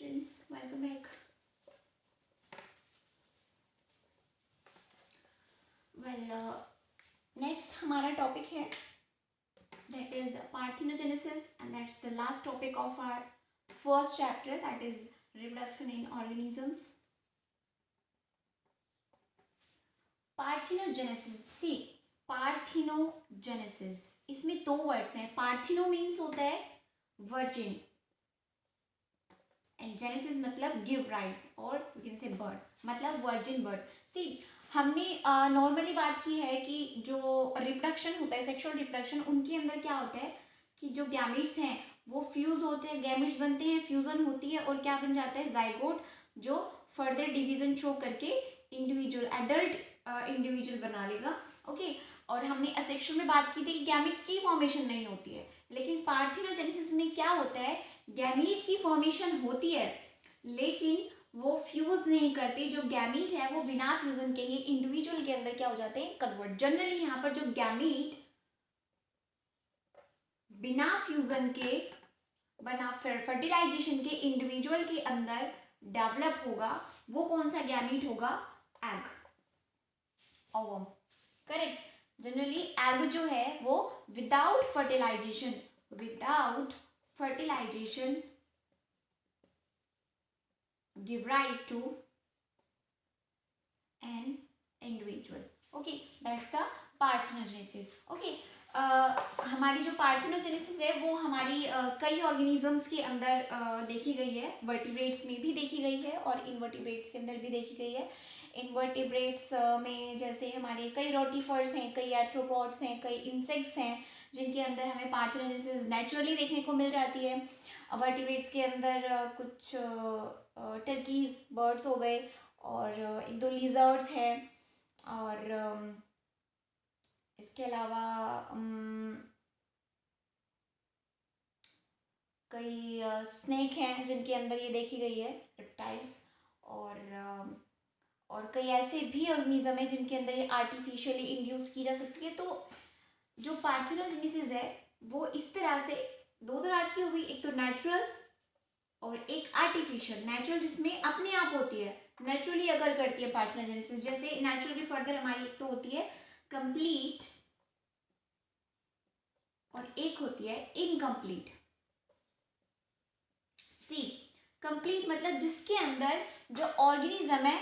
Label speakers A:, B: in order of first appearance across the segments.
A: students, welcome back. Next हमारा topic है that is parthenogenesis, and that's the last topic of our first chapter, that is reproduction in organisms. Parthenogenesis, see parthenogenesis, इसमें दो words हैं. पार्थिनो means होता है virgin and genesis मतलब give rise, और you can say bird मतलब virgin bird. सी हमने normally बात की है कि जो रिप्रोडक्शन होता है, सेक्सुअल रिप्रोडक्शन, उनके अंदर क्या होता है कि जो गैमेट्स हैं वो फ्यूज होते हैं, गैमेट्स बनते हैं, फ्यूजन होती है और क्या बन जाता है जाइगोट, जो फर्दर डिवीजन शो करके इंडिविजुअल एडल्ट इंडिविजुअल बना लेगा. ओके, और हमने असेक्सुअल में बात की थी कि गैमेट्स की फॉर्मेशन नहीं होती है, लेकिन पार्थिनोजेनेसिस में क्या होता है, गैमीट की फॉर्मेशन होती है लेकिन वो फ्यूज नहीं करते. जो गैमीट है वो बिना फ्यूजन के ही इंडिविजुअल के अंदर क्या हो जाते हैं, कन्वर्ट. जनरली यहाँ पर जो गैमीट बिना फ्यूजन के, बिना फर्टिलाइजेशन के इंडिविजुअल के अंदर डेवलप होगा, वो कौन सा गैमीट होगा, egg, ovum. Correct. Generally egg जो है वो without fertilization give rise to an individual. Okay, that's the parthenogenesis. Okay, हमारी जो पार्थिनोजेनेसिस है वो हमारी कई ऑर्गेनिजम्स के अंदर देखी गई है. वर्टिब्रेट्स में भी देखी गई है और इनवर्टिब्रेट्स के अंदर भी देखी गई है. इनवर्टिब्रेट्स में जैसे हमारे कई रोटिफर्स हैं, कई आर्थ्रोपॉड्स हैं, कई इंसेक्ट्स हैं जिनके अंदर हमें पार्थिनोजेनेसिस नेचुरली देखने को मिल जाती है. वर्टिब्रेट्स के अंदर कुछ टर्कीज बर्ड्स हो गए और एक दो लिजर्ड्स हैं, और इसके अलावा कई स्नेक हैं जिनके अंदर ये देखी गई है, रेप्टाइल्स, और कई ऐसे भी ऑर्गेनिज्म हैं जिनके अंदर ये आर्टिफिशियली इंड्यूस की जा सकती है. तो जो पार्थिनोजेनेसिस है वो इस तरह से दो तरह की हुई, एक तो नेचुरल और एक आर्टिफिशियल. नेचुरल जिसमें अपने आप होती है, नेचुरली अगर करती है पार्थिनोजेनेसिस, जैसे नेचुरली फर्दर हमारी एक तो होती है कंप्लीट और एक होती है इनकम्प्लीट. सी कंप्लीट मतलब जिसके अंदर जो ऑर्गेनिज्म है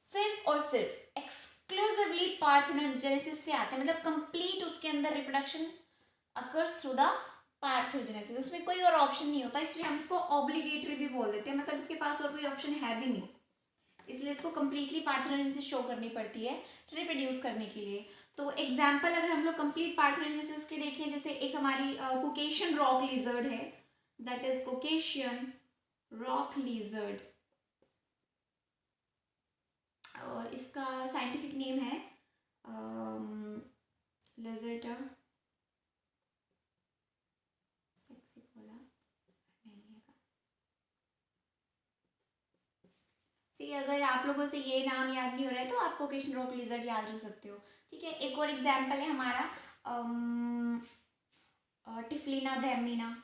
A: सिर्फ और सिर्फ एक्सक्लूसिवली पार्थिनोजेनेसिस से आता है, मतलब कंप्लीट उसके अंदर reproduction occurs through the parthenogenesis. उसमें कोई और ऑप्शन नहीं होता, इसलिए हम इसको ऑब्लिगेटरी भी बोल देते हैं, मतलब इसके पास और कोई ऑप्शन है भी नहीं, इसलिए इसको कंप्लीटली पार्थिनोजेनेसिस शो करनी पड़ती है रिप्रोड्यूस करने के लिए. तो एग्जांपल अगर हम लोग कंप्लीट पार्थिनोजेनेसिस के देखें, जैसे एक हमारी कोकेशियन रॉक लिजर्ड है, that is Caucasian rock lizard. इसका साइंटिफिक नेम है लेजर्टा सेक्सिकोला. सी अगर आप लोगों से ये नाम याद नहीं हो रहा है तो आप कोकेशियन रॉक लिजर्ड याद रख सकते हो. ठीक है, एक और एग्जांपल है हमारा टिफलिना ब्राह्मीना.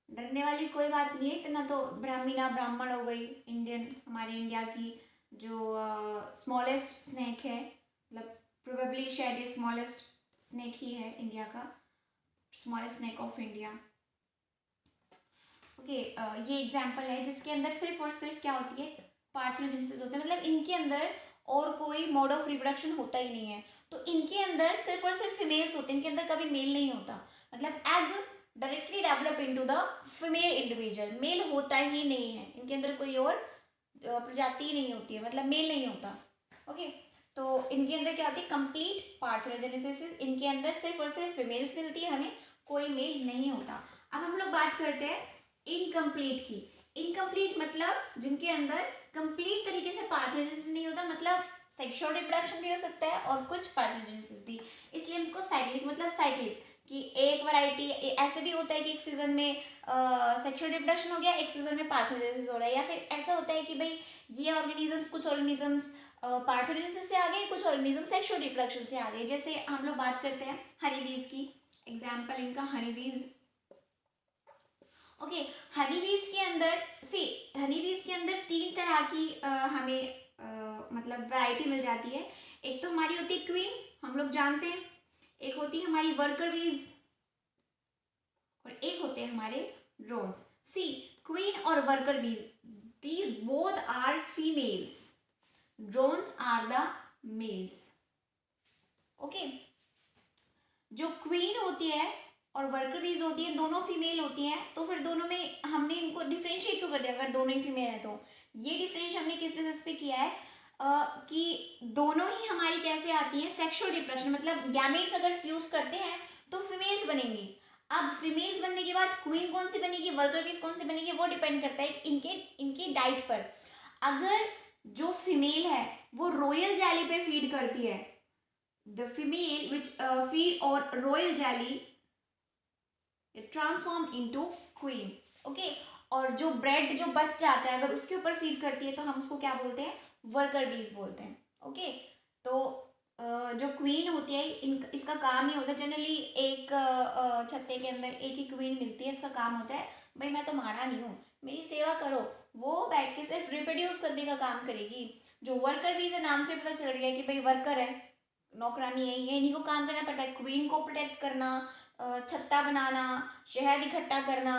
A: डरने वाली कोई बात नहीं है इतना, तो ब्राह्मीना ब्राह्मण हो गई, इंडियन, हमारे इंडिया की जो स्मॉलेस्ट स्नेक है, मतलब प्रोबेबली शायद ये स्मॉलेस्ट स्नेक ही है इंडिया का, smallest snake of India. Okay, ये एग्जांपल है जिसके अंदर सिर्फ और सिर्फ क्या होती है, पार्थिनोजेनेसिस होता है, मतलब इनके अंदर और कोई मोड ऑफ रिप्रोडक्शन होता ही नहीं है. तो इनके अंदर सिर्फ और सिर्फ फीमेल्स होते हैं, इनके अंदर कभी मेल नहीं होता, मतलब egg directly develop into the female individual, male होता ही नहीं है इनके अंदर, कोई और प्रजाति नहीं होती है, मतलब मेल नहीं होता. ओके, तो इनके अंदर क्या होती है, कंप्लीट पार्थिनोजेनेसिस, इनके अंदर सिर्फ और सिर्फ फीमेल्स मिलती है, हमें कोई मेल नहीं होता. अब हम लोग बात करते हैं इनकम्प्लीट की. इनकम्प्लीट मतलब जिनके अंदर कंप्लीट तरीके से पार्थिनोजेनेसिस नहीं होता, मतलब सेक्सुअल रिप्रोडक्शन भी हो सकता है और कुछ पार्थिनोजेनेसिस भी, इसलिए हम इसको साइक्लिक, मतलब साइक्लिक कि एक वैरायटी ऐसे भी होता है कि एक सीजन में सेक्सुअल रिप्रोडक्शन हो गया, एक सीजन में पार्थिनोजेनेसिस हो रहा है, या फिर ऐसा होता है कि भाई ये ऑर्गेनिजम्स, कुछ ऑर्गेनिजम्स पार्थिनोजेनेसिस से आ गए, कुछ ऑर्गेनिजम्स सेक्सुअल रिप्रोडक्शन से आ गए. जैसे हम लोग बात करते हैं हनी बीज की, एग्जाम्पल इनका हनी बीज ओके, हनी बीज के अंदर सी हनी बीज के अंदर तीन तरह की हमें मतलब वैरायटी मिल जाती है। एक तो हमारी होती है क्वीन, हम लोग जानते हैं। एक होती है हमारी वर्कर बीज और एक होते हैं हमारे ड्रोन्स। सी क्वीन और worker bees, these both are females, drones are the males. Okay, जो क्वीन होती है और वर्कर बीज होती है दोनों फीमेल होती हैं, तो फिर दोनों में हमने इनको डिफ्रेंशिएट क्यों कर दिया? अगर दोनों ही फीमेल है तो ये डिफरेंस हमने किस बेसिस पे किया है कि दोनों ही हमारी कैसे आती है, सेक्सुअल रिप्रोडक्शन, मतलब गैमेट्स अगर फ्यूज करते हैं तो फीमेल्स बनेंगी। अब फीमेल्स बनने के बाद क्वीन कौन सी बनेगी, वर्कर बीज कौन सी बनेगी, वो डिपेंड करता है इनके इनकी डाइट पर। अगर जो फीमेल है वो रॉयल जेली पे फीड करती है, द फीमेल विच फीड और royal jelly transform into queen. Okay, और जो ब्रेड जो बच जाता है अगर उसके ऊपर फीड करती है तो हम उसको क्या बोलते हैं, वर्कर बीज बोलते हैं। ओके, तो जो क्वीन होती है इसका काम ही होता है जनरली एक छत्ते के अंदर एक ही क्वीन मिलती है, इसका काम होता है भाई मैं तुम्हारा नहीं हूँ, मेरी सेवा करो। वो बैठ के सिर्फ रिप्रोड्यूस करने का काम करेगी। जो वर्कर बीज है नाम से पता चल गया कि भाई वर्कर है, नौकरानी है, ये इन्हीं को काम करना पड़ता है, क्वीन को प्रोटेक्ट करना, छत्ता बनाना, शहद इकट्ठा करना,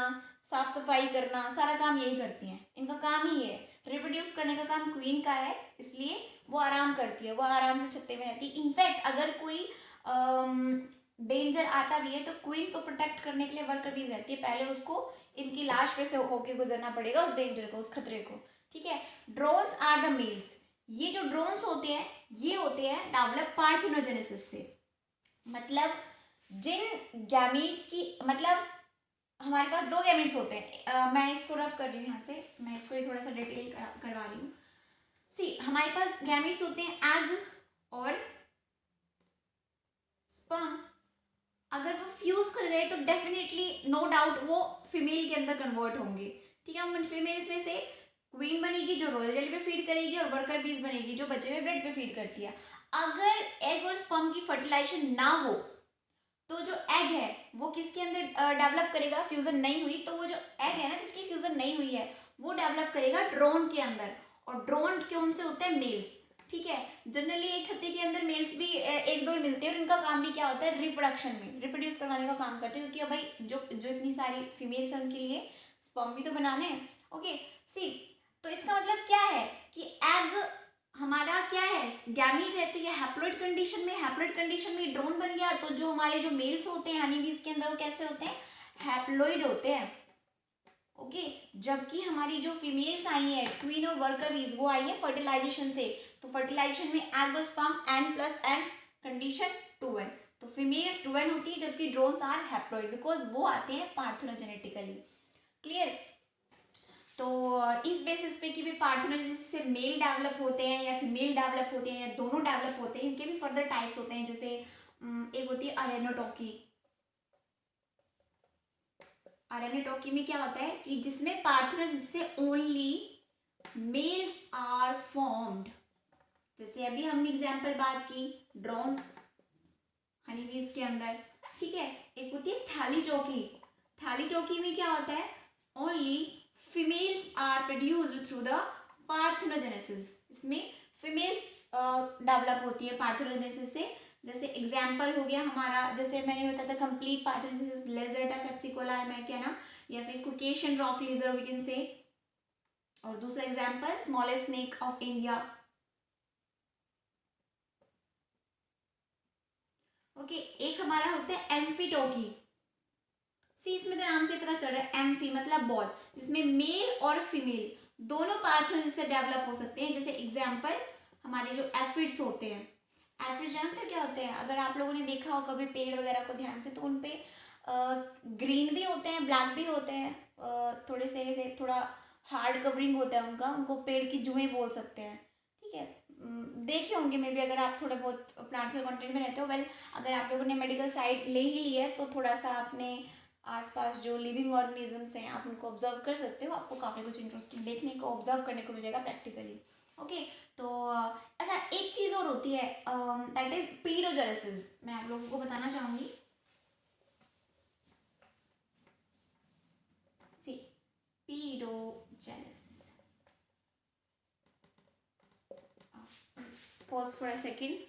A: साफ सफाई करना, सारा काम यही करती हैं, इनका काम ही है। रिप्रोड्यूस करने का काम क्वीन का है, इसलिए वो आराम करती है, वो आराम से छत्ते में रहती है। इनफैक्ट अगर कोई डेंजर आता भी है तो क्वीन को प्रोटेक्ट करने के लिए वर्कर बीज रहती है, पहले उसको इनकी लाश पे से होके गुजरना पड़ेगा उस डेंजर को, उस खतरे को। ठीक है, ड्रोन्स आर द मेल्स। ये जो ड्रोन्स होते हैं ये होते हैं डेवलप पार्थेनोजेनेसिस से, मतलब जिन गैमीट्स की, मतलब हमारे पास दो गैमेट्स होते हैं, मैं इसको रफ कर रही हूँ यहाँ से, मैं इसको थोड़ा सा डिटेल करवा रही हूँ। सी हमारे पास गैमेट्स होते हैं एग और स्पर्म, अगर वो फ्यूज कर गए तो डेफिनेटली नो डाउट वो फीमेल के अंदर कन्वर्ट होंगे। ठीक है, उन फीमेल्स में से क्वीन बनेगी जो रॉयल जेली पे फीड करेगी और वर्कर बीज बनेगी जो बचे हुए ब्रेड पे फीड करती है। अगर एग और स्पर्म की फर्टिलाइजेशन ना हो तो जो एग है वो किसके अंदर डेवलप करेगा, फ्यूजन नहीं हुई तो वो जो एग है ना जिसकी फ्यूजन नहीं हुई है वो डेवलप करेगा ड्रोन के अंदर, और ड्रोन कौन से होते हैं, मेल्स। ठीक है, जनरली एक छत्ते के अंदर मेल्स भी एक दो ही मिलते हैं और इनका काम भी क्या होता है, रिप्रोडक्शन में रिप्रोड्यूस करवाने का काम करते हैं, क्योंकि भाई जो जो इतनी सारी फीमेल्स हैं उनके लिए स्पर्म भी तो बनाने हैं। ओके, सी तो इसका मतलब क्या है कि एग हमारा क्या है, गैमीट है, तो ये हैप्लॉइड कंडीशन में ड्रोन बन गया। तो जो हमारे जो मेल्स होते हैं हनी बीज के अंदर वो कैसे होते हैं, हैप्लॉइड होते हैं। ओके, जबकि हमारी जो फीमेल्स आई है क्वीन और वर्कर बीज वो आई है फर्टिलाइजेशन से, तो फर्टिलाइजेशन में एग और स्पर्म n+n कंडीशन 2n, तो फीमेल्स 2n होती है जबकि ड्रोन्स आर हैप्लॉइड बिकॉज वो आते हैं पार्थेनोजेनेटिकली। क्लियर, तो इस बेसिस पे कि भी पार्थेनोजेनेसिस से मेल डेवलप होते हैं या फीमेल डेवलप होते हैं या दोनों डेवलप होते हैं, इनके भी फर्दर टाइप्स होते हैं। जैसे एक होती है अरेनोटोकी। अरेनोटोकी में क्या होता है कि जिसमें पार्थेनोजेनेसिस से ओनली मेल्स आर फॉर्म्ड, जैसे अभी हमने एग्जांपल बात की ड्रोन्स हनीबीज के अंदर। ठीक है, एक होती है थैलीटोकी। थैलीटोकी में क्या होता है, only females are produced through the parthenogenesis, इसमें फीमेल्स डेवलप होती है पार्थेनोजेनेसिस से। जैसे एग्जाम्पल हो गया हमारा, जैसे मैंने बताया था कंप्लीट पार्थेनोजेनेसिस लेजर्टा सेक्सिकोला मैकेना या फिर Caucasian rock lizard we can say, और दूसरा example smallest snake of India. Okay, एक हमारा होता है एम्फीटोकी। सी इसमें तो नाम से पता चल रहा है एम्फी मतलब बॉल, जिसमें मेल और फीमेल दोनों पार्थेनोजेनेसिस से डेवलप हो सकते हैं। जैसे एग्जाम्पल हमारे जो एफिड्स होते हैं, एफिड जानते हो क्या होते हैं, अगर आप लोगों ने देखा हो कभी पेड़ वगैरह को ध्यान से तो उन पे ग्रीन भी होते हैं ब्लैक भी होते हैं, थोड़े से थोड़ा हार्ड कवरिंग होता है उनका, उनको पेड़ की जुएं बोल सकते हैं। ठीक है, देखे होंगे मे बी अगर आप थोड़े बहुत प्लांट्स के कंटेंट में रहते हो। वेल अगर आप लोगों ने मेडिकल साइड ले ही लिया है तो थोड़ा सा आपने आसपास जो लिविंग ऑर्गेनिजम्स हैं आप उनको ऑब्जर्व कर सकते हो, आपको काफ़ी कुछ इंटरेस्टिंग देखने को ऑब्जर्व करने को मिलेगा प्रैक्टिकली। ओके, तो अच्छा एक चीज़ और होती है दैट इज पीडोजेनेसिस, मैं आप लोगों को बताना चाहूँगी। सी pause for a second.